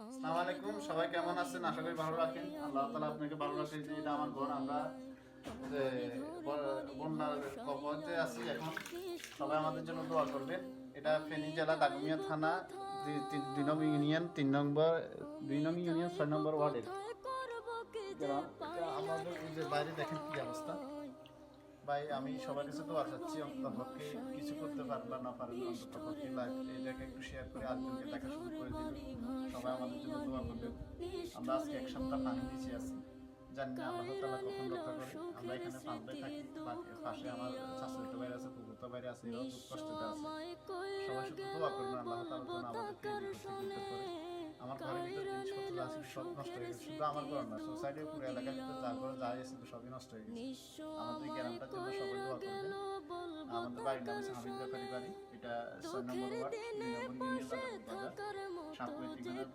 আসসালামু আলাইকুম, সবাই কেমন আছেন? আশা করি ভালো রাখেন। আল্লাহ তাআলা আপনাকে ভালো রাখেন। যে এটা আমার ঘর, আমরা যে বন্যার কবলে আছি এখন। সবাই আমাদের জন্য দোয়া করবেন। এটা ফেনী জেলা দাগনভূঞা থানা ২ নং ইউনিয়ন ২ নং ইউনিয়ন ৬ নম্বর ওয়ার্ডের গ্রাম। এটা আমাদের এই যে বাইরে দেখেন কি অবস্থা। ভাই, আমি সবার কাছে দোয়া চাচ্ছি, অন্ততপক্ষে কিছু করতে পারেন বা না পারেন, অন্ততপক্ষে এটাকে একটু শেয়ার করে আরেকজনকে দেখা শুরু করে দিবেন। সবাই আমাদের জন্য দোয়া করবেন। আমরা আজকে ১ সপ্তাহ পানি নিচে আছি, জানি না আল্লাহ তাআলা কখন রক্ষা করে। আমরা এখানে পাল্টায় থাকি, পাশে আমার শাশুড়িটা বাইরে আছে, পুকুরটা বাইরে আছে, এরাও খুব কষ্টতে আছে। সবাই শুধু দোয়া করবেন আল্লাহ তাআলা যেন আমাদেরকে এই বিপদ থেকে উদ্ধার করে। আমার ঘরের ভিতরে জিনিসপত্র আছে সব নষ্ট হয়ে গেছে, শুধু আমার ঘর না, সোসাইটির পুরো এলাকার ভিতরে যা ঘর যা এসেছিল সবই নষ্ট হয়ে গেছে। আমাদের এই গ্রামটার জন্য সবাই দোয়া করবেন। আমাদের বাড়ির নাম হচ্ছে হামিদ ব্যাপারী বাড়ি। এটা ৬ নম্বর ওয়ার্ড, ২ নম্বর ইউনিয়ন, বাজার সাতপুর ঠিকানা।